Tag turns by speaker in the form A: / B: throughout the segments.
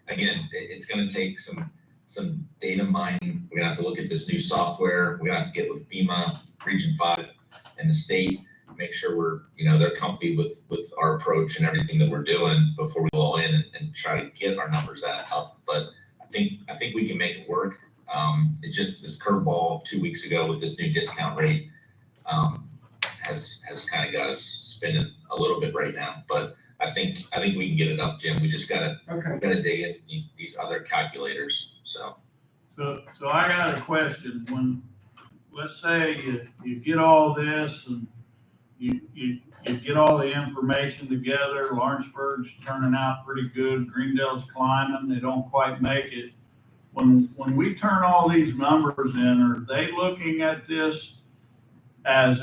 A: it's going to take some data mining. We're going to have to look at this new software. We're going to have to get with FEMA, Region 5, and the state, make sure they're comfy with our approach and everything that we're doing before we go all in and try to get our numbers up. But I think we can make it work. It's just this curveball 2 weeks ago with this new discount rate has kind of got us spinning a little bit right now. But I think we can get it up, Jim. We just gotta dig into these other calculators.
B: So I got a question. When, let's say you get all this and you get all the information together, Lawrenceburg's turning out pretty good, Greendale's climbing, they don't quite make it. When we turn all these numbers in, are they looking at this as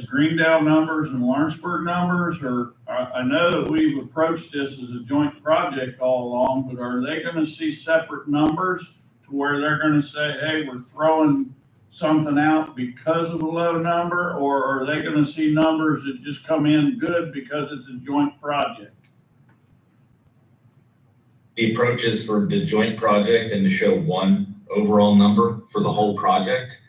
B: Greendale numbers and Lawrenceburg numbers? Or I know that we've approached this as a joint project all along, but are they gonna see separate numbers to where they're gonna say, hey, we're throwing something out because of a low number, or are they gonna see numbers that just come in good because it's a joint project?
A: The approach is for the joint project and to show one overall number for the whole project.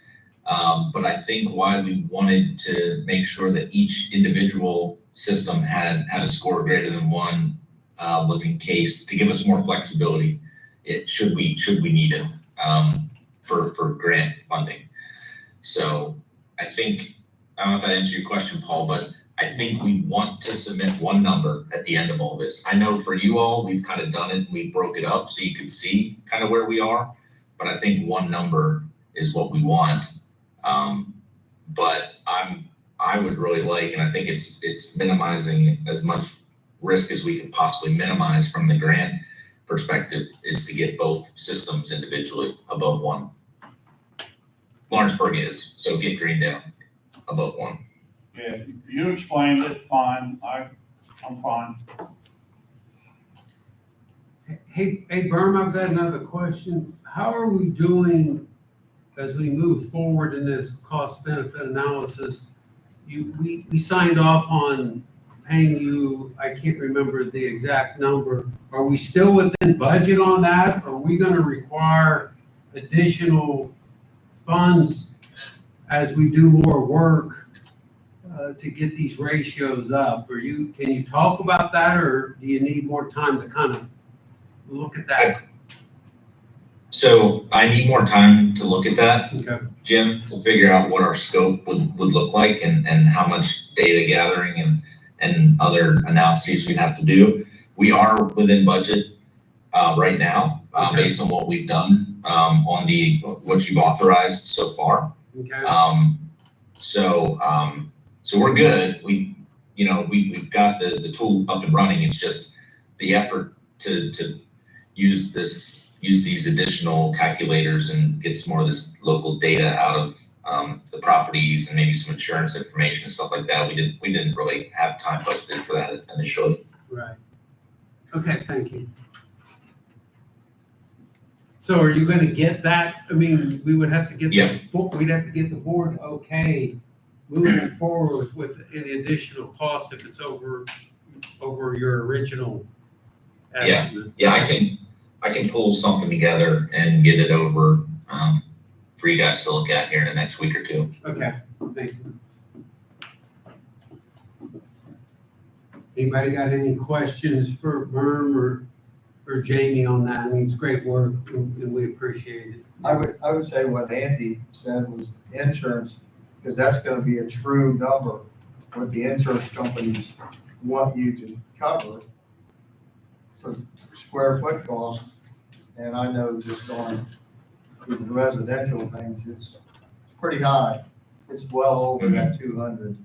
A: But I think why we wanted to make sure that each individual system had a score greater than 1 was in case to give us more flexibility. Should we need it for grant funding. So I don't know if that answered your question, Paul, but I think we want to submit one number at the end of all this. I know for you all, we've kind of done it, we broke it up so you could see kind of where we are, but I think one number is what we want. But I would really like, and I think it's minimizing as much risk as we can possibly minimize from the grant perspective, is to get both systems individually above 1. Lawrenceburg is, so get Greendale above 1.
B: Yeah, you explained it, fine, I'm fine.
C: Hey, Berm, I've got another question. How are we doing as we move forward in this cost benefit analysis? We signed off on paying you, I can't remember the exact number. Are we still within budget on that? Are we gonna require additional funds as we do more work to get these ratios up? Can you talk about that, or do you need more time to kind of look at that?
A: So I need more time to look at that,
C: Okay.
A: Jim, to figure out what our scope would look like and how much data gathering and other analyses we'd have to do. We are within budget right now, based on what we've done on what you've authorized so far.
C: Okay.
A: So we're good. We've got the tool up and running. It's just the effort to use these additional calculators and get some more of this local data out of the properties and maybe some insurance information and stuff like that. We didn't really have time budgeted for that initially.
C: Right. Okay, thank you. So are you gonna get that? I mean, we would have to get, we'd have to get the board okay moving forward with any additional cost if it's over your original estimate.
A: Yeah, I can pull something together and get it over for you guys to look at here in the next week or two.
C: Okay, thank you. Anybody got any questions for Berm or Jamie on that? I mean, it's great work and we appreciate it.
D: I would say what Andy said was insurance, because that's gonna be a true number, what the insurance companies want you to cover for square foot cost. And I know just on the residential things, it's pretty high. It's well over that 200.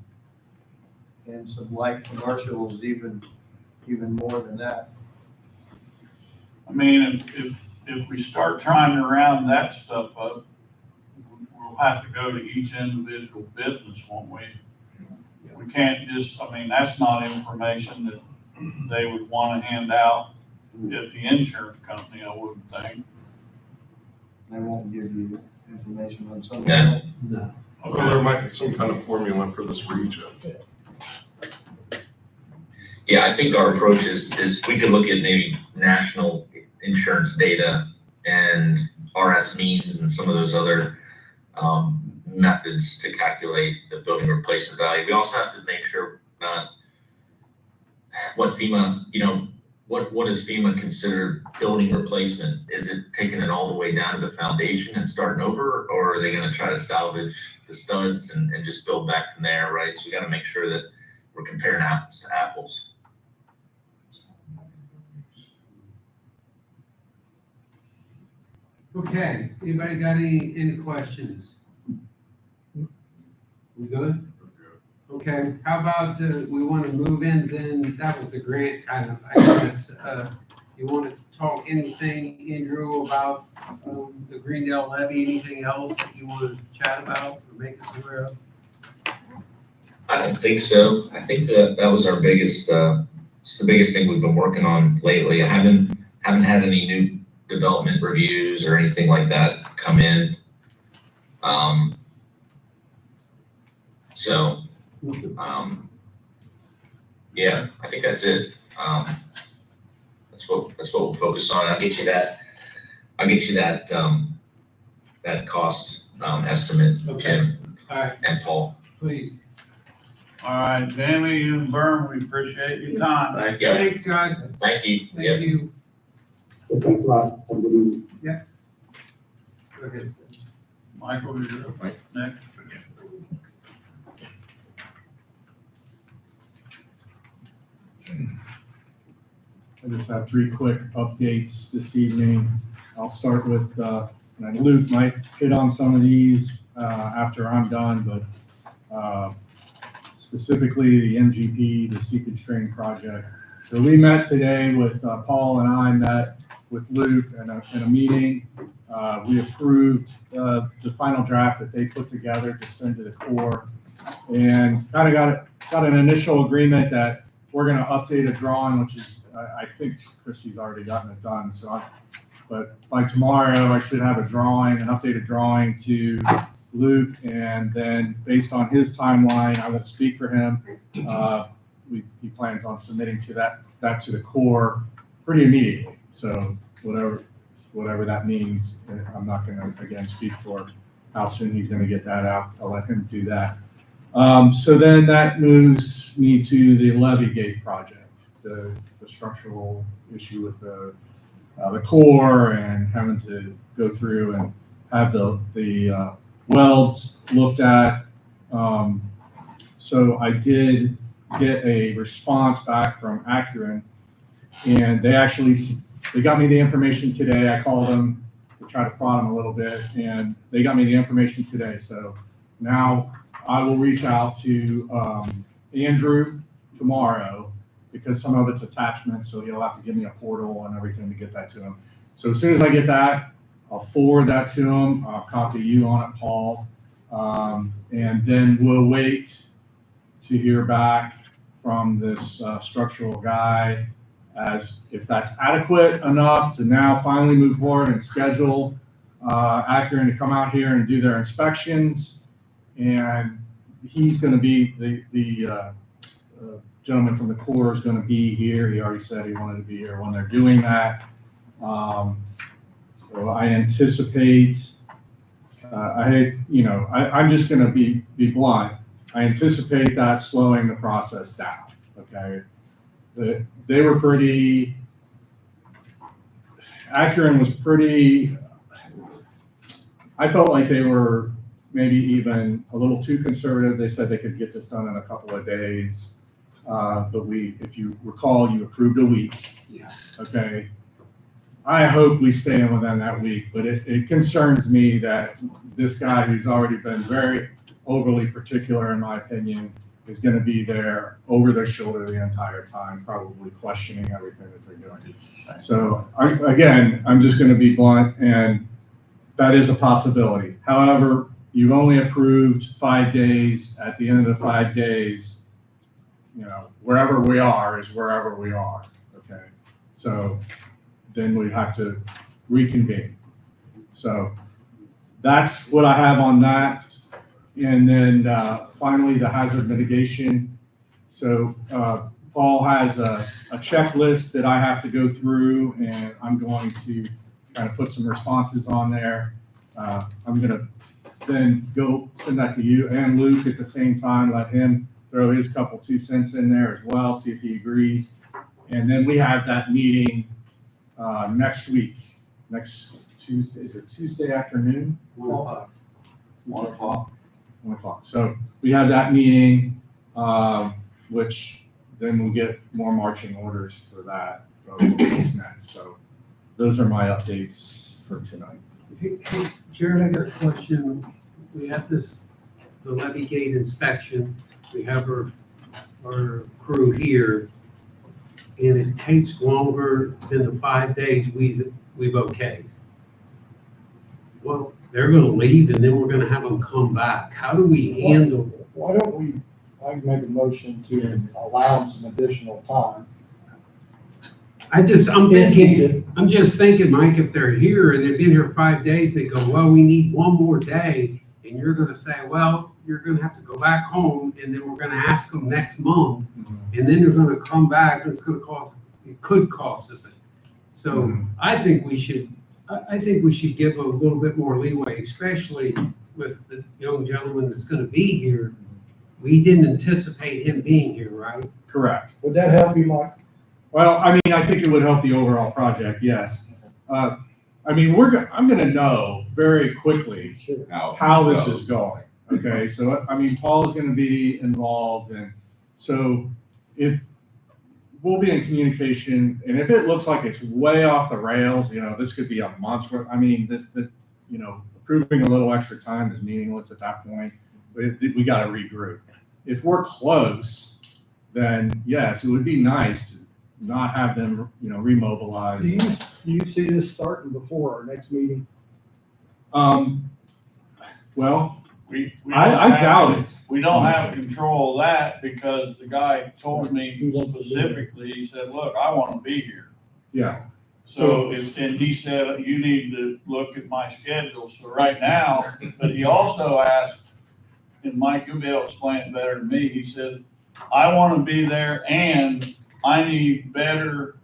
D: And some light commercials even more than that.
B: I mean, if we start trying to round that stuff up, we'll have to go to each individual business, won't we? We can't just, I mean, that's not information that they would want to hand out at the insurance company, I wouldn't think.
D: They won't give you information on something.
A: No.
C: No.
E: Well, there might be some kind of formula for this region.
A: Yeah, I think our approach is we could look at maybe national insurance data and RS means and some of those other methods to calculate the building replacement value. We also have to make sure what FEMA, what is FEMA considered building replacement? Is it taking it all the way down to the foundation and starting over, or are they gonna try to salvage the studs and just build back from there, right? So we gotta make sure that we're comparing apples to apples.
C: Okay, anybody got any questions? We good? Okay, how about, we want to move in then, that was the grant kind of, I guess, you want to talk anything, Andrew, about, the Greendale levy, anything else that you want to chat about or make us aware of?
A: I don't think so. I think that was our biggest, it's the biggest thing we've been working on lately. I haven't had any new development reviews or anything like that come in. Yeah, I think that's it. That's what we'll focus on. I'll get you that that cost estimate,
C: Okay.
A: Jim
C: All right,
A: and Paul.
C: please.
B: All right, Jamie, you and Vern, we appreciate your time.
A: Thank you.
C: Thanks, guys.
A: Thank you.
C: Thank you.
E: Thanks a lot. Have a good evening.
C: Go ahead, Steve.
B: Michael, you're up next.
F: I just have three quick updates this evening. I'll start with, and Luke might hit on some of these after I'm done, but specifically the MGP, the Seepage Train project. So we met today with, Paul and I met with Luke in a meeting. We approved the final draft that they put together to send to the Corps, and kind of got an initial agreement that we're going to update a drawing, which is, I think Christie's already gotten it done. But by tomorrow, I should have an updated drawing to Luke, and then based on his timeline, I won't speak for him. He plans on submitting that to the Corps pretty immediately. So whatever that means, I'm not going to again speak for how soon he's going to get that out. I'll let him do that. So then that moves me to the levee gate project, the structural issue with the core and having to go through and have the welds looked at. So I did get a response back from Acuren, and they got me the information today. I called them to try to prod them a little bit, and they got me the information today. So now I will reach out to Andrew tomorrow, because some of it's attachments, so he'll have to give me a portal and everything to get that to him. So as soon as I get that, I'll forward that to him. I'll copy you on it, Paul. And then we'll wait to hear back from this structural guy as if that's adequate enough to now finally move forward and schedule Acuren to come out here and do their inspections. And he's going to be the gentleman from the Corps is going to be here. He already said he wanted to be here when they're doing that. So I anticipate, I'm just going to be blunt. I anticipate that slowing the process down. Okay, they were pretty. Acuren was pretty. I felt like they were maybe even a little too conservative. They said they could get this done in a couple of days. But if you recall, you approved a week.
C: Yeah.
F: Okay. I hope we stay in within that week, but it concerns me that this guy who's already been very overly particular, in my opinion, is going to be there over their shoulder the entire time, probably questioning everything that they're doing. So I'm just going to be blunt, and that is a possibility. However, you've only approved 5 days. At the end of the 5 days, wherever we are is wherever we are, okay? So then we have to reconvene. So that's what I have on that. And then finally, the hazard mitigation. So Paul Paul has a checklist that I have to go through, and I'm going to kind of put some responses on there. I'm gonna then go send that to you and Luke at the same time, let him throw his couple 2 cents in there as well, see if he agrees. And then we have that meeting next week, next Tuesday. Is it Tuesday afternoon?
C: 1 o'clock.
F: 1 o'clock. 1 o'clock. So we have that meeting, which then we'll get more marching orders for that. What's next. So those are my updates for tonight.
C: Hey, Jared, I got a question. We have the levee gate inspection. We have our crew here. And it takes longer than the 5 days we've okayed. Well, they're gonna leave and then we're gonna have them come back. How do we handle?
G: Why don't we, I can make a motion to allow them some additional time.
C: I'm
G: If
C: thinking,
G: needed.
C: I'm just thinking, Mike, if they're here and they've been here 5 days, they go, well, we need one more day. And you're gonna say, well, you're gonna have to go back home and then we're gonna ask them next month. And then they're gonna come back and it could cost us. So I think we should give a little bit more leeway, especially with the young gentleman that's gonna be here. We didn't anticipate him being here, right?
F: Correct.
G: Would that help you, Mike?
F: Well, I mean, I think it would help the overall project, yes. I mean, I'm gonna know very quickly
G: Sure.
F: how this is going, okay? So, I mean, Paul is gonna be involved, and so if, we'll be in communication, and if it looks like it's way off the rails, this could be a month's worth, I mean, approving a little extra time is meaningless at that point. We gotta regroup. If we're close, then yes, it would be nice to not have them, remobilize.
G: Do you see this starting before our next meeting?
F: Well,
B: We don't
F: I
B: have-
F: doubt it.
B: We don't have
F: honestly.
B: control of that because the guy told me
G: He wants to be here.
B: specifically, he said, look, I want to be here.
F: Yeah,
B: So, and he said, you need to look at my schedule. So right now, but he also asked, and Mike, you'll be able to explain it better than me. He said, I want to be there and I need better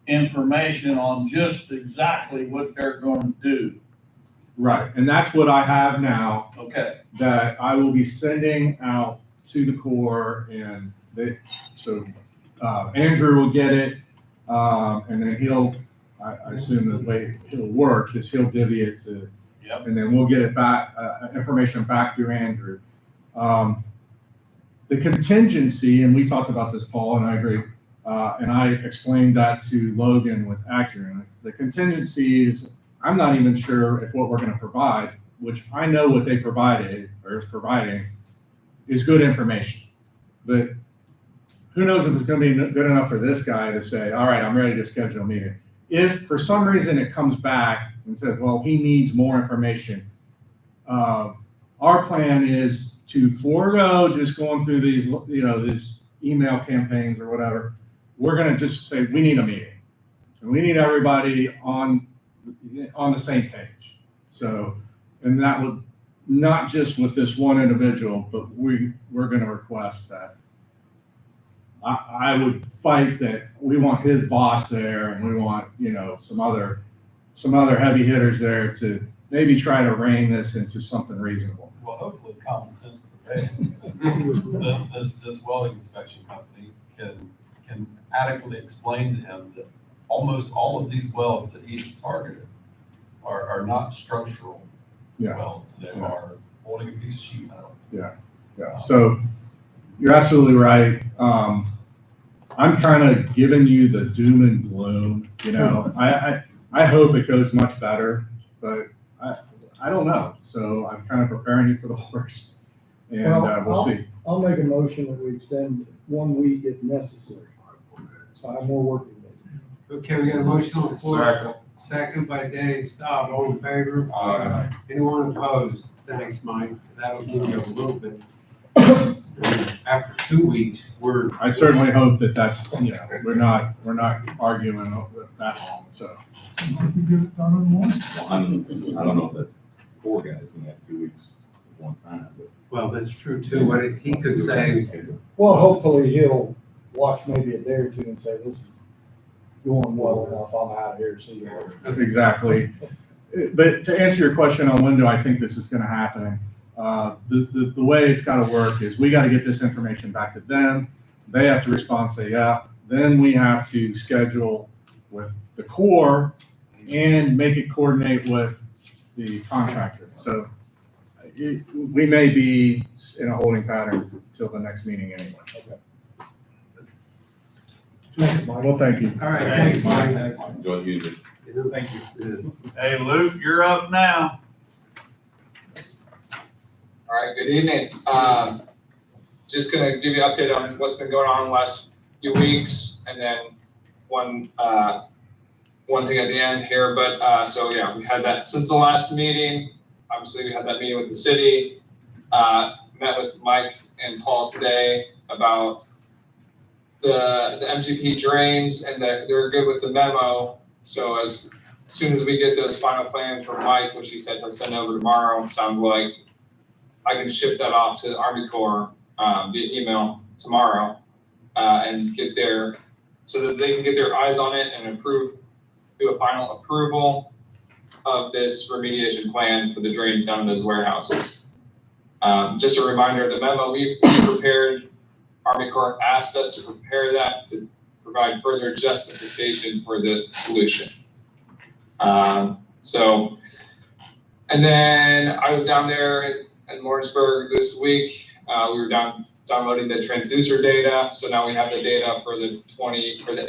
B: information on just exactly what they're going to do.
F: right. And that's what I have now,
B: Okay,
F: that I will be sending out to the Corps, and Andrew will get it, and then I assume the way he'll work is he'll divvy it to,
B: yep.
F: and then we'll get it back, information back through Andrew. The contingency, and we talked about this, Paul, and I agree, and I explained that to Logan with Acuren. The contingency is, I'm not even sure if what we're gonna provide, which I know what they provided, or is providing, is good information. But who knows if it's gonna be good enough for this guy to say, all right, I'm ready to schedule a meeting. If for some reason it comes back and says, well, he needs more information, our plan is to forego just going through these, these email campaigns or whatever. We're gonna just say, we need a meeting. And we need everybody on the same page. So, and that would, not just with this one individual, but we're gonna request that. I would fight that we want his boss there, and we want, some other heavy hitters there to maybe try to rein this into something reasonable.
H: Well, hopefully common sense prevails. This welding inspection company can adequately explain to him that almost all of these welds that he's targeted are not structural
F: Yeah.
H: welds. They
F: Yeah.
H: are holding a piece of sheet metal.
F: Yeah, so you're absolutely right. I'm kind of giving you the doom and gloom, I hope it goes much better, but I don't know. So I'm kind of preparing you for the worst, and we'll see.
G: I'll make a motion that we extend 1 week if necessary. 5 more working days.
C: Okay, we got a motion on the floor. Second by Dave Staub, all in favor?
F: Aye.
C: Anyone opposed? Thanks, Mike. That'll give you a little bit. After 2 weeks,
F: I certainly hope that that's, we're not arguing over that long, so.
I: Well, I don't know if that poor guy's gonna have 2 weeks at one time, but.
C: well, that's true too. What he could say,
G: Well, hopefully he'll watch maybe a day or two and say, this is going well enough, I'm out of here, see you later.
F: Exactly. But to answer your question on when do I think this is gonna happen, the way it's gotta work is we gotta get this information back to them. They have to respond, say, yeah, then we have to schedule with the Corps and make it coordinate with the contractor. So we may be in a holding pattern till the next meeting anyway.
G: Thanks, Mike.
F: Well, thank you.
C: All right,
B: Thanks,
C: thanks, Mike.
I: Enjoy using.
F: Thank you.
B: Hey, Luke, you're up now.
J: All right, good evening. Just gonna give you an update on what's been going on in the last few weeks, and then one thing at the end here, but, so yeah, we had that since the last meeting. Obviously, we had that meeting with the city, met with Mike and Paul today about the MGP drains, and that they're good with the memo. So as soon as we get those final plans from Mike, which he said he'll send over tomorrow, sounds like I can ship that off to the Army Corps via email tomorrow, and get so that they can get their eyes on it and do a final approval of this remediation plan for the drains down in those warehouses. Just a reminder, the memo we prepared, Army Corps asked us to prepare that to provide further justification for the solution. And then I was down there in Lawrenceburg this week. We were downloading the transducer data. So now we have the data for the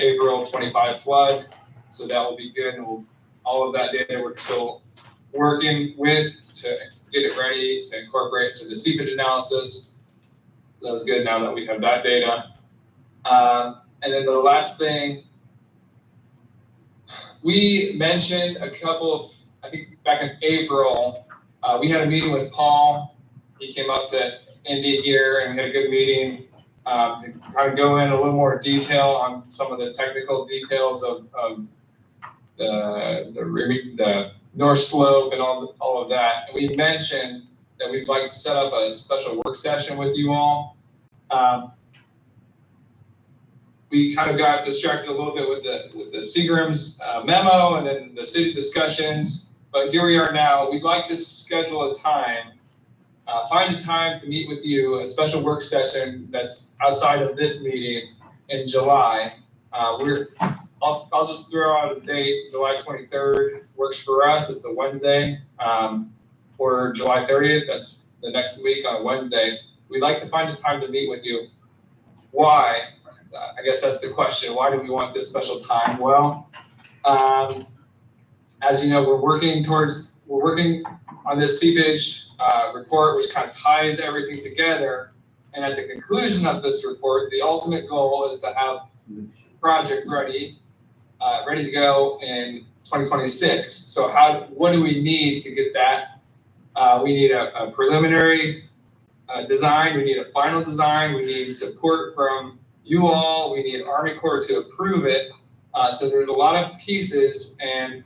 J: April 25 flood. So that will be good. And all of that data we're still working with to get it ready to incorporate to the seepage analysis. So that was good now that we have that data. And then the last thing, we mentioned a couple of, I think back in April, we had a meeting with Paul. He came up to Indy here and we had a good meeting to kind of go in a little more detail on some of the technical details of the North Slope and all of that. And we mentioned that we'd like to set up a special work session with you all. We kind of got distracted a little bit with the Seagram's memo and then the city discussions, but here we are now. We'd like to schedule a time, find a time to meet with you, a special work session that's outside of this meeting in July. I'll just throw out a date, July 23rd works for us. It's a Wednesday, or July 30th. That's the next week on a Wednesday. We'd like to find a time to meet with you. Why? I guess that's the question. Why do we want this special time? Well, as you know, we're working on this seepage report, which kind of ties everything together. And at the conclusion of this report, the ultimate goal is to have project ready to go in 2026. So what do we need to get that? We need a preliminary design. We need a final design. We need support from you all. We need Army Corps to approve it. So there's a lot of pieces, and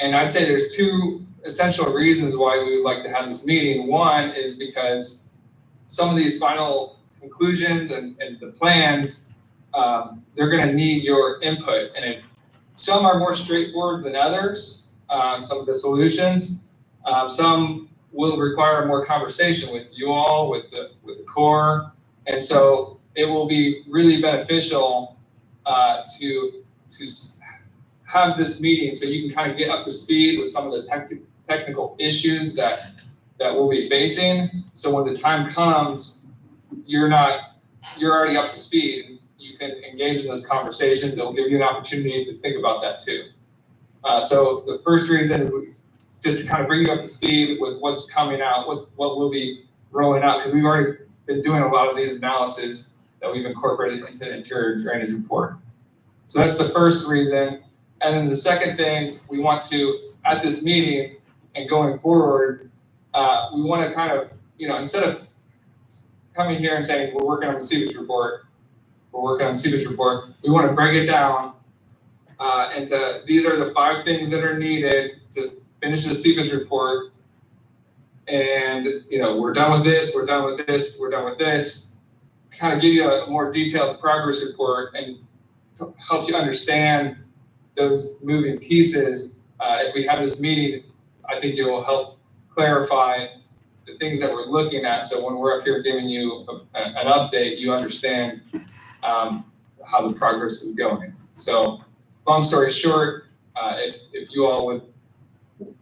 J: I'd say there's two essential reasons why we would like to have this meeting. One is because some of these final conclusions and the plans, they're going to need your input, and some are more straightforward than others. Some of the solutions, some will require more conversation with you all, with the Corps, and so it will be really beneficial to have this meeting so you can kind of get up to speed with some of the technical issues that we'll be facing. So when the time comes, you're already up to speed. You can engage in those conversations. It will give you an opportunity to think about that too. So the first reason is just to kind of bring you up to speed with what's coming out, what we'll be rolling out, because we've already been doing a lot of these analyses that we've incorporated into the interior drainage report. So that's the first reason. And then the second thing we want to, at this meeting and going forward, we want to kind of, instead of coming here and saying, we're working on the seepage report, we want to break it down into these are the 5 things that are needed to finish the seepage report. And, we're done with this, we're done with this, we're done with this. kind of give you a more detailed progress report and help you understand those moving pieces. If we have this meeting, I think it will help clarify the things that we're looking at. So when we're up here giving you an update, you understand how the progress is going. So long story short, if you all would,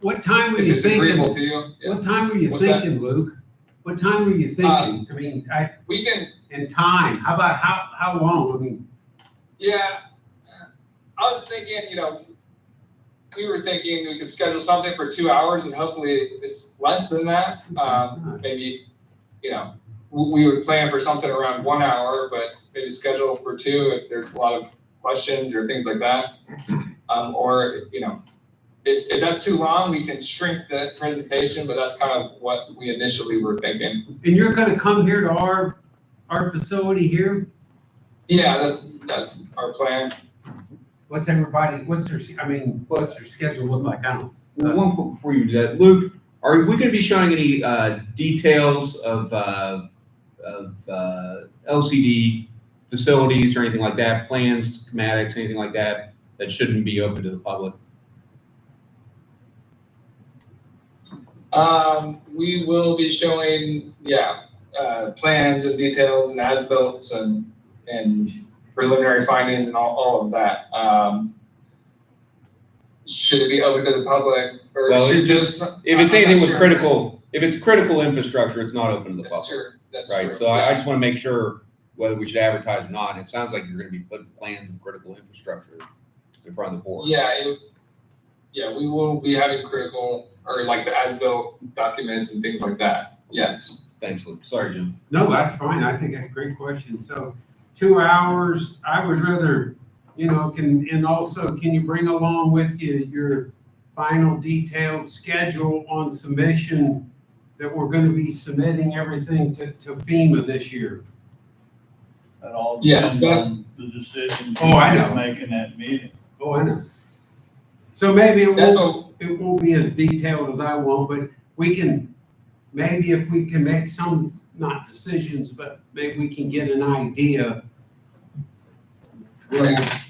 C: What time were
J: if
C: you
J: it's agreeable
C: thinking?
J: to you, yeah.
C: What time were you
J: What's that?
C: thinking, Luke? What time were you thinking? I mean,
J: We can,
C: and time, how about how long? I mean,
J: yeah, I was thinking, we were thinking we could schedule something for 2 hours and hopefully it's less than that. Maybe, we would plan for something around 1 hour, but maybe schedule for 2 if there's a lot of questions or things like that. Or, if that's too long, we can shrink the presentation, but that's kind of what we initially were thinking.
C: and you're gonna come here to our facility here?
J: Yeah, that's our plan.
C: What's your schedule look like? I don't.
K: Well, one quick before you do that, Luke, are we gonna be showing any details of LCD facilities or anything like that, plans, schematics, anything like that, that shouldn't be open to the public?
J: We will be showing, plans and details and as-built and preliminary findings and all of that. Should it be open to the public or
K: Well,
J: should
K: it just,
J: just?
K: if it's
J: I'm not
K: anything with
J: sure.
K: critical, if it's critical infrastructure, it's not open to the
J: That's
K: public.
J: true, that's
K: Right,
J: true.
K: so I just wanna make sure whether we should advertise or not. It sounds like you're gonna be putting plans and critical infrastructure in front of the board.
J: Yeah, we will be having critical, or like the as-built documents and things like that, yes.
K: Thanks, Luke. Sorry, Jim.
C: No, that's fine. I think that's a great question. So 2 hours, I would rather, and also, can you bring along with you your final detailed schedule on submission that we're gonna be submitting everything to FEMA this year?
B: That all
J: Yes,
B: depends on the decision.
C: Oh, I know.
B: Making that meeting.
C: Oh, I know. So maybe
J: That's all,
C: it won't be as detailed as I want, but we can, maybe if we can make some, not decisions, but maybe we can get an idea.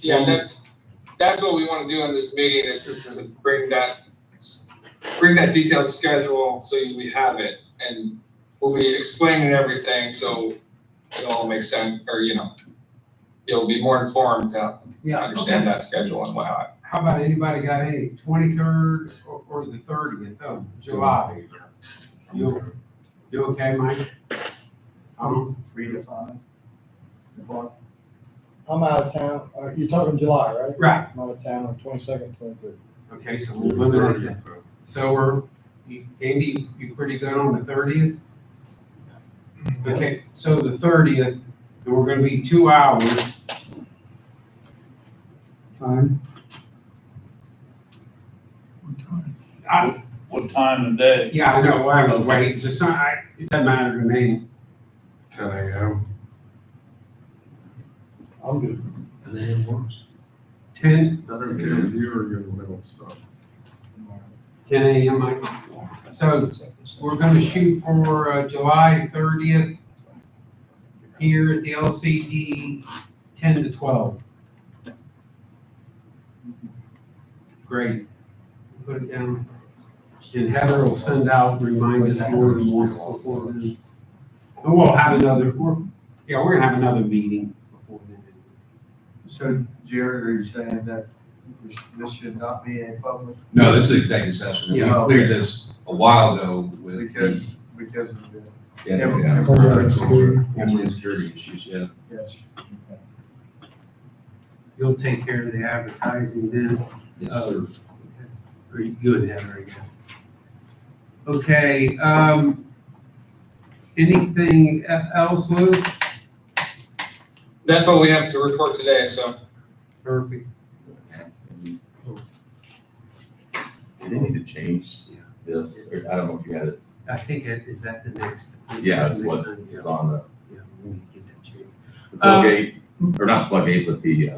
J: yeah, that's what we want to do in this meeting, is to bring that detailed schedule so we have it. And we'll be explaining everything, so it all makes sense, or, you'll be more informed to understand that schedule and whatnot.
C: How about anybody got any 23rd or the 30th of July? You okay, Mike?
D: 3 to 5.
G: I'm out of town, you're talking July, right?
C: Right.
G: I'm out of town on 22nd, 23rd.
C: Okay, so we'll limit it. So Andy, you pretty good on the 30th? Okay, so the 30th, and we're gonna be 2 hours. Time?
B: What time of day?
C: Yeah, I know, I was waiting, it doesn't matter to me.
I: 10 a.m.
G: I'm good.
K: And then it works.
C: 10
I: That okay with you or you're in the middle of stuff?
C: 10 a.m., Mike. So we're gonna shoot for July 30th here at the LCD, 10 to 12. Great. Put it down. And Heather will send out reminders more than once before then. And we'll have we're gonna have another meeting before then.
D: So Jared, are you saying that this should not be a public?
K: No, this is executive session. We
D: Yeah.
K: cleared this a while ago with the,
D: Because of the,
K: Homeland Security issues, yeah.
D: yes.
C: You'll take care of the advertising then?
K: Yes, sir.
C: Or you and Heather, I guess. Okay, anything else, Luke?
J: That's all we have to report today, so.
C: Perfect.
I: Do they need to change this? Or I don't know if you had it.
C: I think is that the next?
I: Yeah, that's what is on the
C: Yeah, we need to get that changed.
I: floodgate, or not floodgate, but the,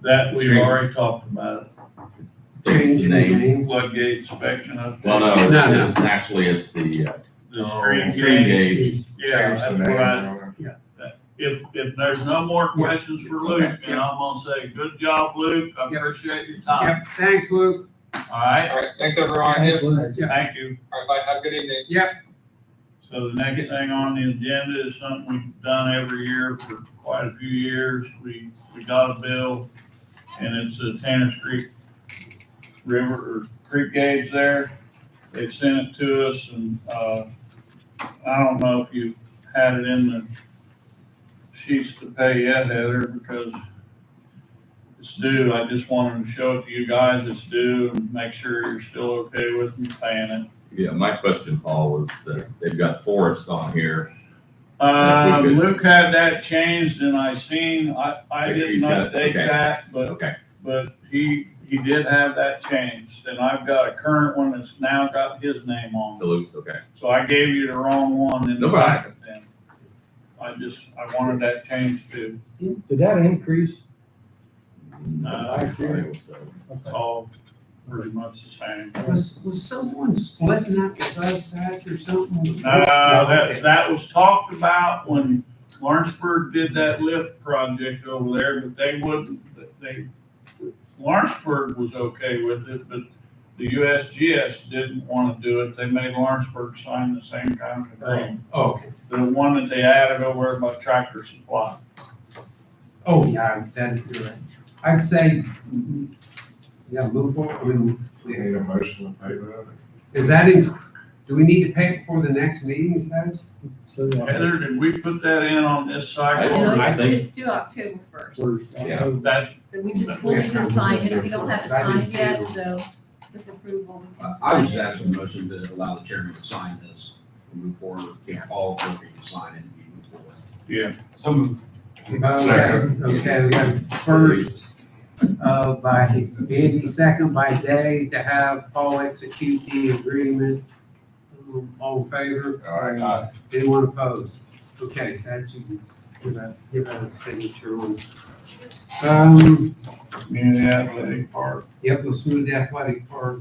B: That we've already talked about.
C: Change in the name.
B: Floodgate inspection up.
I: well, no,
C: No,
I: it's actually, it's the,
B: The stream
I: stream
B: gauge.
I: gauge.
B: Yeah, that's what if there's no more questions for Luke, then I'm gonna say, good job, Luke. I appreciate your time.
C: Yep, thanks, Luke.
B: All right,
J: All right, thanks, everyone.
G: Thanks,
J: All
G: Luke.
B: thank you.
J: right, bye, have a good evening.
B: So the next thing on the agenda is something we've done every year for quite a few years. We got a bill, and it's a Tanner's Creek River, or creek gauge there. They've sent it to us, and, I don't know if you had it in the sheets to pay yet, Heather, because it's due. I just wanted to show it to you guys. It's due, and make sure you're still okay with me paying it.
I: Yeah, my question, Paul, was that they've got Forest on here. If we could-
B: Luke had that changed, and I didn't
I: He's got it,
B: update
I: okay.
B: that,
I: Okay,
B: but he did have that changed, and I've got a current one that's now got his name on it.
I: salute, okay.
B: So I gave you the wrong one in the
I: No problem.
B: packet then. I wanted that changed too.
G: Did that increase?
B: It's all pretty much the same.
C: Was someone splitting that with us, Hatch, or something?
B: That was talked about when Lawrenceburg did that lift project over there, but Lawrenceburg was okay with it, but the USGS didn't want to do it. They made Lawrenceburg sign the same kind of thing.
C: Oh,
B: The one that they added over by Tractor Supply.
C: oh, yeah, that's good. I'd say, yeah, move forward. I mean,
D: Need a motion to pay that?
C: is that do we need to pay it before the next meeting, Hatch?
G: So, yeah.
B: Heather, did we put that in on this cycle?
I: I
L: No,
I: think-
L: it's due October first.
G: First,
I: Yeah.
B: That,
L: So we'll need to sign it. We don't have it signed yet, so with approval, we can
M: I
L: sign
M: would just
L: it.
M: ask for a motion to allow the chairman to sign this and move forward. Can't all agree to sign it and we move forward.
B: yeah.
H: So moved.
C: Okay, we got first, by Andy, second by Dave, to have Paul execute the agreement. All in favor?
D: Aye.
C: Anyone opposed? Okay, so that's, you can give that a signature on.
B: Community Athletic Park.
C: Yep, we'll smooth the athletic park.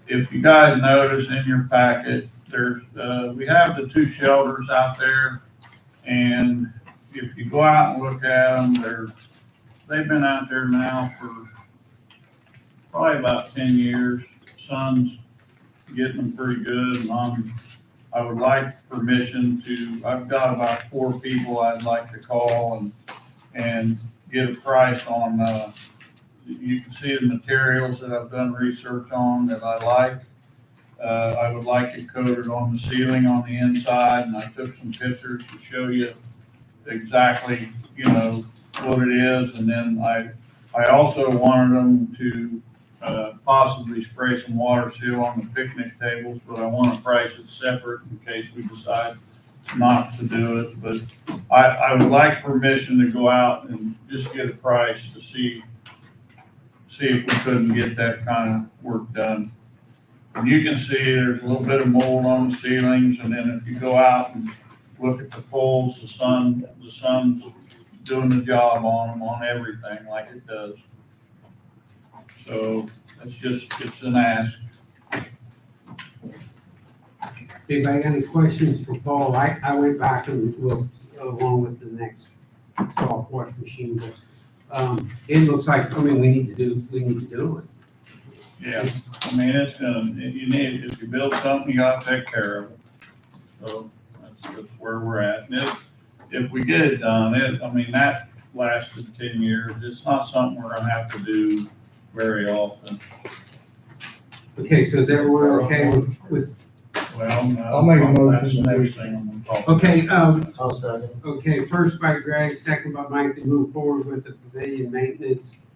B: If you guys notice in your packet, there's, we have the two shelters out there. And if you go out and look at them, they've been out there now for probably about 10 years. Son's getting them pretty good, and I would like permission I've got about 4 people I'd like to call and get a price on, you can see the materials that I've done research on that I like. I would like it coated on the ceiling on the inside, and I took some pictures to show you exactly, what it is. And then I also wanted them to possibly spray some water seal on the picnic tables, but I want to price it separate in case we decide not to do it. But I would like permission to go out and just get a price to see if we couldn't get that kind of work done. And you can see there's a little bit of mold on the ceilings, and then if you go out and look at the poles, the sun's doing the job on them, on everything like it does. So it's an ask.
C: Anybody got any questions for Paul? I went back and looked along with the next soft wash machine, but, it looks like, we need to do it.
B: Yeah, I mean, if you build something, you gotta take care of it. So that's where we're at. And if we get it done, that lasted 10 years. It's not something we're gonna have to do very often.
C: Okay, so is everyone okay with,
B: Well, no,
G: I'll make a motion.
B: that's the next thing I'm gonna talk about.
C: okay,
D: I'll second.
C: okay, first by Greg, second by Mike to move forward with the pavilion maintenance,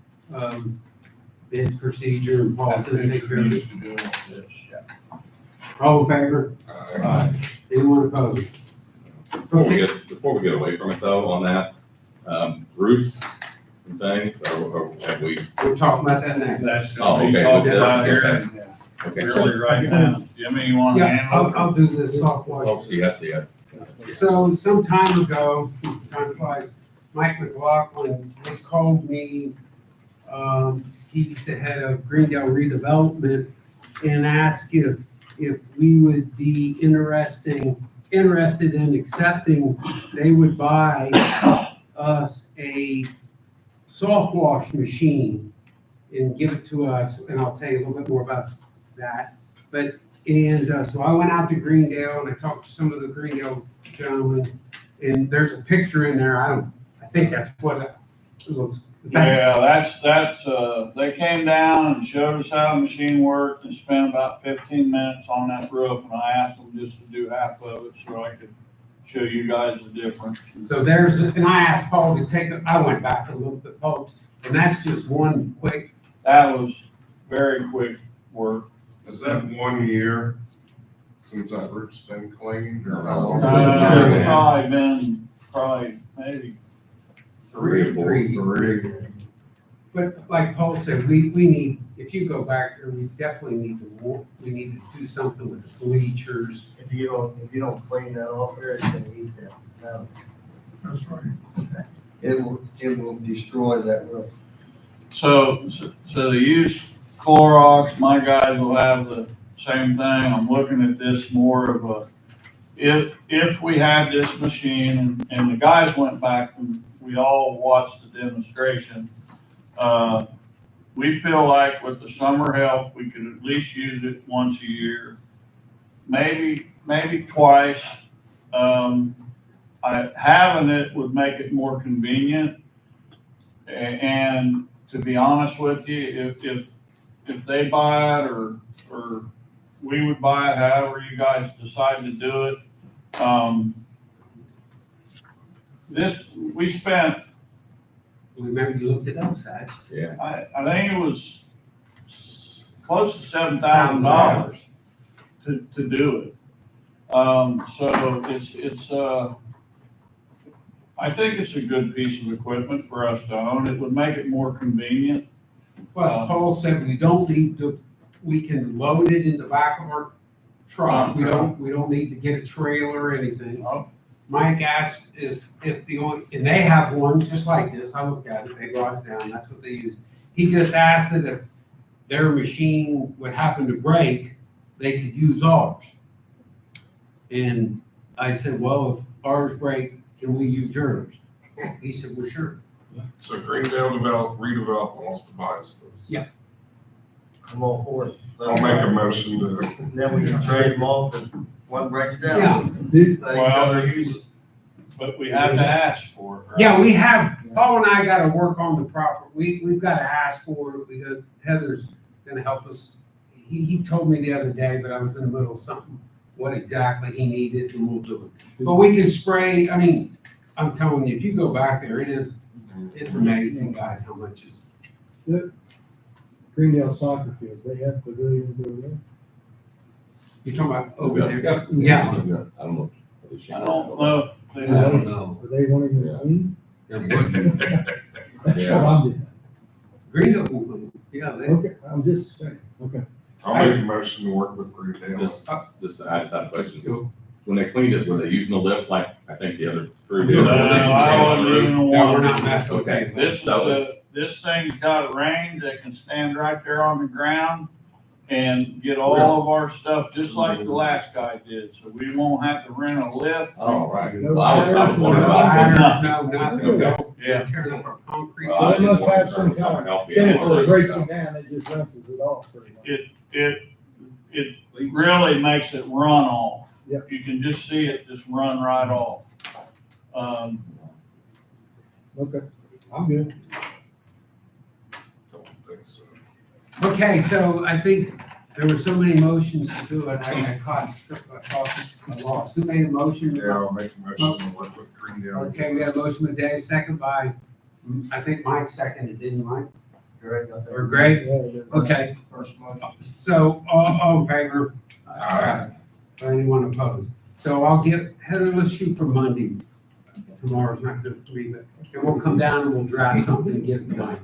C: bid procedure, and Paul's gonna take care of it.
B: Needs to do with this.
C: All in favor? Anyone opposed? Okay,
I: Before we get away from it though, on that, roofs and things, or have we,
C: we'll talk about that next.
B: That's
I: Oh,
B: gonna be
I: okay,
B: talked
I: with this,
B: about here
I: okay. okay.
B: really right now. Jimmy, you wanna
C: Yeah,
B: handle it?
C: I'll do the soft wash.
I: Oh, see, I see it.
C: So some time ago, time flies, Mike McLaughlin, he called me, he's the head of Greendale Redevelopment, and asked if we would be interested interested in accepting, they would buy us a soft wash machine and give it to us, and I'll tell you a little bit more about that. But, so I went out to Greendale and I talked to some of the Greendale gentlemen, and there's a picture in there, I think that's what it looks. Is that-
B: Yeah, that's, they came down and showed us how the machine worked and spent about 15 minutes on that roof, and I asked them just to do half of it so I could show you guys the difference.
C: So there's, and I asked Paul to take it, I went back a little bit, Paul, and that's just one quick.
B: That was very quick work.
N: Is that 1 year since that roof's been cleaned, or how long?
B: It's probably been, maybe
N: Three.
C: But like Paul said, we need, if you go back there, we definitely need we need to do something with the bleachers.
D: If you don't clean that off there, it's gonna eat that metal.
N: That's right.
D: It will destroy that roof.
B: So they use Clorox, my guys will have the same thing. I'm looking at this more of a, if we had this machine, and the guys went back and we all watched the demonstration, we feel like with the summer help, we could at least use it once a year, maybe twice. Having it would make it more convenient. And to be honest with you, if they buy it or we would buy it, however you guys decide to do it. We spent,
C: Remember you looked it up, Sag?
I: Yeah.
B: I think it was close to $7,000 to do it. So it's I think it's a good piece of equipment for us to own. It would make it more convenient.
C: Plus, Paul said we don't need to, we can load it in the back of our truck. We don't need to get a trailer or anything. Mike asked is if and they have one just like this. I looked at it, they brought it down, that's what they use. He just asked that if their machine would happen to break, they could use ours. And I said, well, if ours break, can we use yours? He said, well, sure.
N: So Greendale redevelopment wants to buy us this.
C: Yeah.
D: I'm all for it.
N: I'll make a motion to,
D: Then we can trade them off if one breaks down.
C: Yeah.
D: Let each other use it.
B: But we have to ask for it, right?
C: Yeah, we have, Paul and I gotta work on the proper, we've gotta ask for it, Heather's gonna help us. He told me the other day, but I was in the middle of something, what exactly he needed, and we'll do it. But we can spray, I mean, I'm telling you, if you go back there, it's amazing, guys, how much is.
G: Greendale soccer fields, they have pavilions over there.
C: You're talking about over there?
I: Yeah.
C: Yeah.
I: I don't know.
B: I don't know.
G: I don't know. Are they wanting to clean? That's what I'm doing.
C: Greendale, yeah,
G: Okay, I'm just saying, okay.
N: I'll make a motion to work with Greendale.
I: I just had a question. When they cleaned it, were they using the lift like I think the other crew did?
B: No, I wasn't even
C: No,
B: warned.
C: we're not messing with
I: Okay.
C: that.
B: This thing's got a range that can stand right there on the ground and get all of our stuff, just like the last guy did, so we won't have to rent a lift.
I: Oh, right.
G: No
I: Well, I was wondering about that.
C: No, nothing, no.
B: Yeah.
C: Tearing up our concrete.
I: Well, I
G: They must
I: just
G: have some
I: wanted
G: kind
I: someone help
G: of
I: me
G: chemical
I: out.
G: that breaks them down, it just rinses it off pretty much.
B: It really makes it run off.
G: Yep.
B: You can just see it just run right off.
G: Okay, I'm good.
N: Don't think so.
C: Okay, so I think there were so many motions to do it, I lost. Who made a motion?
N: Yeah, I'll make a motion to work with Greendale.
C: Okay, we have a motion with Dave, second by, I think Mike seconded, didn't you, Mike?
D: Greg, I think.
C: Or Greg?
G: Yeah,
C: Okay,
D: First month.
C: so all in favor? Or anyone opposed? So I'll get, Heather, let's shoot for Monday. Tomorrow's not good for me, but and we'll come down and we'll draft something and get it done.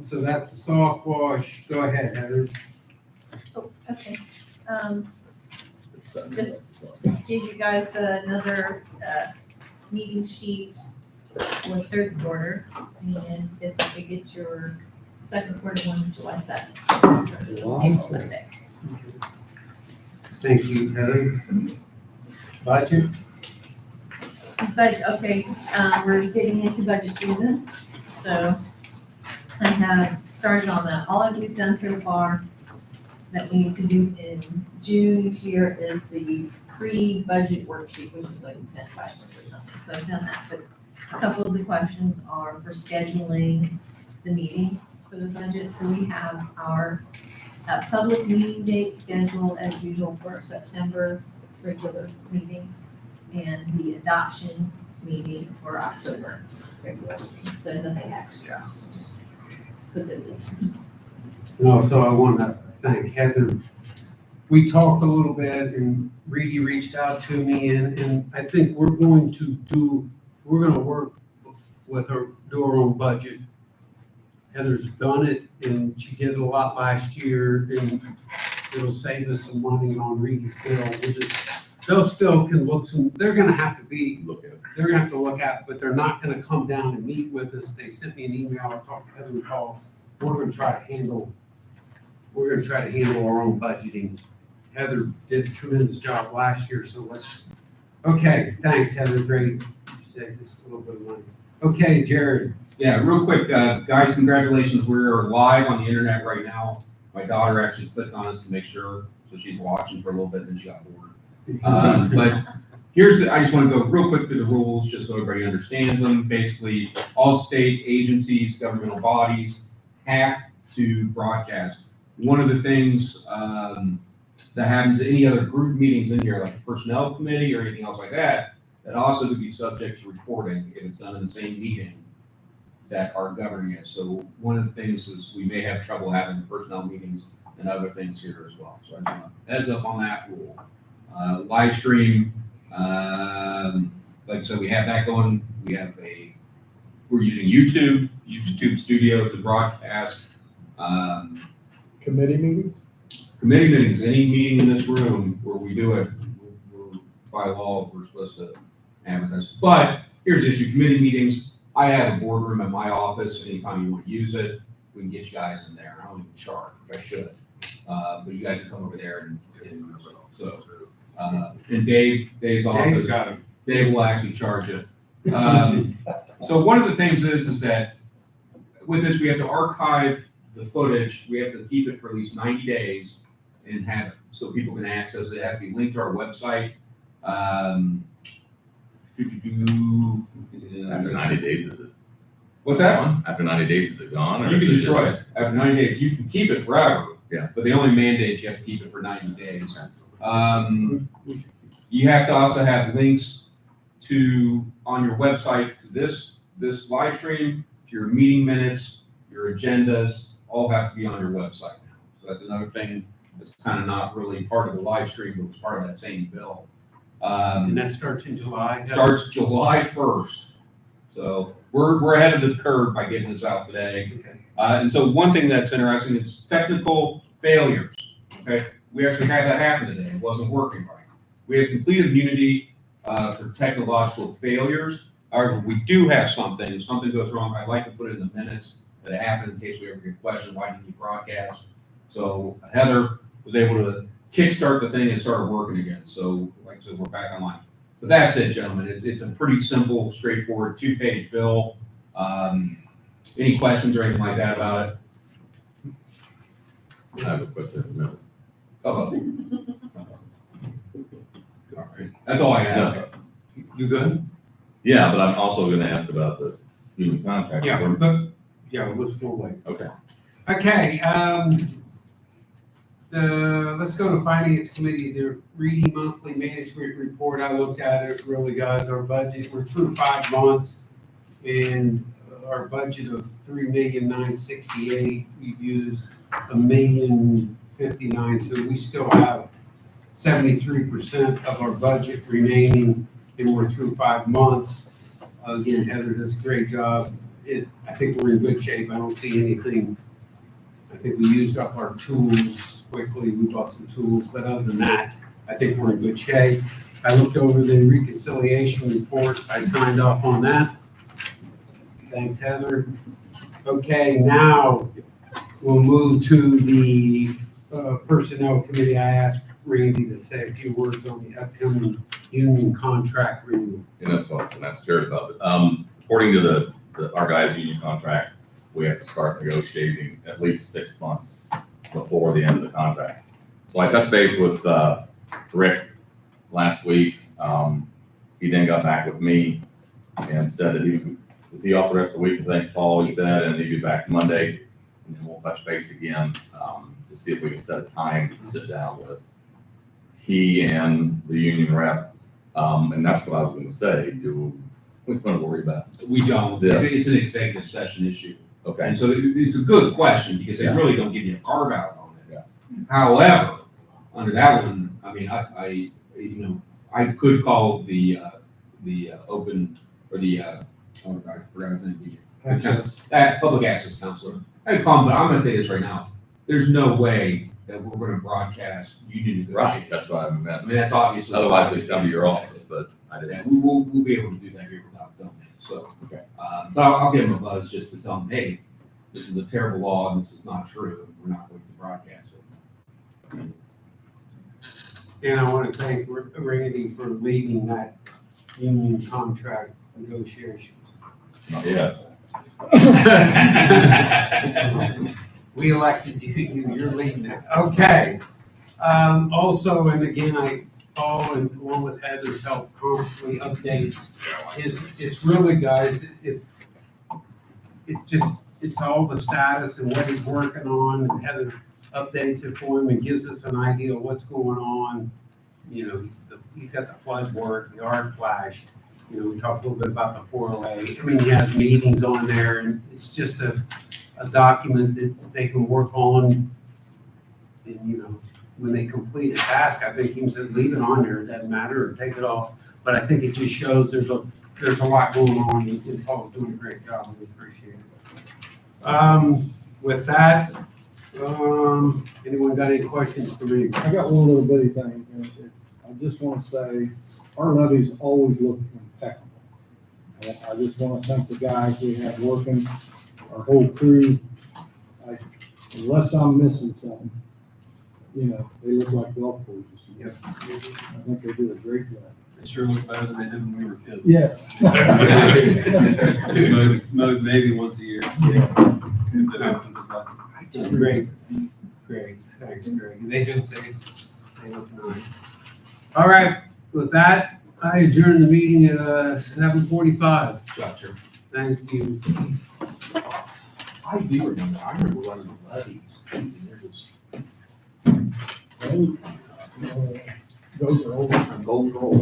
C: So that's the soft wash. Go ahead, Heather.
L: Oh, okay. Just give you guys another, meeting sheet for third quarter, and if you get your second quarter one, July 7th. April Monday.
C: Thank you, Heather. Budget?
L: But, okay, we're getting into budget season, so I have started on that. All that we've done so far that we need to do in June each year is the pre-budget worksheet, which is like 10 questions or something. So I've done that, but a couple of the questions are for scheduling the meetings for the budget. So we have our public meeting date scheduled as usual for September regular meeting and the adoption meeting for October regular meeting. So nothing extra, just put those in.
C: And also, I want to thank Heather. We talked a little bit and Reedy reached out to me and I think we're going to work with her, do our own budget. Heather's done it and she did it a lot last year and it'll save us some money on Reedy's bill. They'll still can look they're gonna have to they're gonna have to look at, but they're not gonna come down and meet with us. They sent me an email, I talked to Heather and Paul. We're gonna try to handle our own budgeting. Heather did a tremendous job last year, so okay, thanks Heather, great. You saved us a little bit of money. Okay, Jared.
K: Yeah, real quick, guys, congratulations. We're live on the internet right now. My daughter actually clicked on us to make sure, so she's watching for a little bit, and then she got bored. But I just want to go real quick through the rules, just so everybody understands them. Basically, all state agencies, governmental bodies have to broadcast. One of the things that happens, any other group meetings in here, like the personnel committee or anything else like that, that also could be subject to reporting if it's done in the same meeting that are governing it. So one of the things is we may have trouble having personnel meetings and other things here as well. So I just want to heads up on that rule. Live stream, like I said, we have that going. We're using YouTube Studio to broadcast.
G: Committee meetings?
K: Committee meetings, any meeting in this room where we do it, by law, we're supposed to advertise. But here's the issue, committee meetings, I have a boardroom at my office. Anytime you want to use it, we can get you guys in there. I don't even charge, which I should. But you guys can come over there and in Dave's office, Dave will actually charge it. So one of the things is that with this, we have to archive the footage. We have to keep it for at least 90 days and have it so people can access it. It has to be linked to our website.
I: After 90 days, is it?
K: What's that?
I: Gone? After 90 days, is it gone?
K: You can destroy it after 90 days. You can keep it forever.
I: Yeah.
K: But they only mandate you have to keep it for 90 days. You have to also have links on your website to this live stream, to your meeting minutes, your agendas, all have to be on your website now. So that's another thing that's kind of not really part of the live stream, but was part of that same bill.
C: And that starts in July?
K: Starts July 1st. So we're ahead of the curve by getting this out today.
C: Okay.
K: And so one thing that's interesting is technical failures. Okay, we actually had that happen today. It wasn't working right. We have complete immunity for technological failures. However, we do have something. If something goes wrong, I'd like to put it in the minutes that it happened in case we ever get questioned, why didn't you broadcast? So Heather was able to kickstart the thing and started working again. So like I said, we're back online. But that's it, gentlemen. It's a pretty simple, straightforward 2-page bill. Any questions or anything like that about it?
I: I have a question. No.
K: All right. That's all I have.
C: You good?
I: Yeah, but I'm also gonna ask about the human contact.
C: Let's go away.
I: Okay.
C: Okay, let's go to Finance Committee, the Reedy Monthly Management Report. I looked at it, really guys, our budget, we're through 5 months and our budget of $3,968,000, we've used $1,059,000, so we still have 73% of our budget remaining and we're through 5 months. Again, Heather does a great job. I think we're in good shape. I don't see anything. I think we used up our tools quickly. We bought some tools, but other than that, I think we're in good shape. I looked over the reconciliation report. I signed off on that. Thanks, Heather. Okay, now we'll move to the Personnel Committee. I asked Randy to say a few words on the upcoming union contract renewal.
I: And that's Jared about it. According to our guys' union contract, we have to start negotiating at least 6 months before the end of the contract. So I touched base with, Rick last week. He then got back with me and said that was he off the rest of the week? I think Paul, he said, and he'd be back Monday. And then we'll touch base again, to see if we can set a time to sit down with he and the union rep. And that's what I was gonna say. Do we want to worry about?
K: We don't.
I: This.
K: It's an executive session issue.
I: Okay.
K: And so it's a good question because they
I: Yeah.
K: really don't give you a carve out on it.
I: Yeah.
K: However, under that one, I mean, I could call the open, or the, oh God, I forgot his name. Public access counselor. I could call him, but I'm gonna tell you this right now. There's no way that we're gonna broadcast union
I: Right,
K: negotiations.
I: that's what I
K: I
I: meant.
K: mean, that's obviously.
I: Otherwise, we'd come to your office, but I didn't.
K: Yeah, we'll be able to do that here without filming, so.
I: Okay.
K: But I'll give them a buzz just to tell them, hey, this is a terrible law and this is not true, and we're not going to broadcast it.
C: And I want to thank Randy for leading that union contract negotiations.
I: Not yet.
C: We elected you, you're leading it. Okay. Also, and again, Paul and along with Heather's help constantly updates. It's really, guys, it's all the status and what he's working on, and Heather updates it for him and gives us an idea of what's going on. You know, he's got the flood work, the art flash. You know, we talked a little bit about the 408. I mean, he has meetings on there, and it's just a document that they can work on. And, you know, when they complete a task, I think he said, leave it on there, it doesn't matter, or take it off. But I think it just shows there's a lot going on, and Paul's doing a great job, we appreciate it. With that, anyone got any questions for me?
G: I got one little bitty thing. I just want to say, our levies always look impeccable. I just want to thank the guys we have working, our whole crew. Unless I'm missing something, you know, they look like golf courses.
C: Yep.
G: I think they do a great job.
H: They sure look better than they did when we were kids.
G: Yes.
H: Mowed maybe once a year.
C: Great, thanks, Greg. They look nice. All right, with that, I adjourn the meeting at 7:45.
K: Gotcha.
C: Thank you.
K: I do remember, I remember running the levies. And there was
G: Those are over.
K: a goal for all.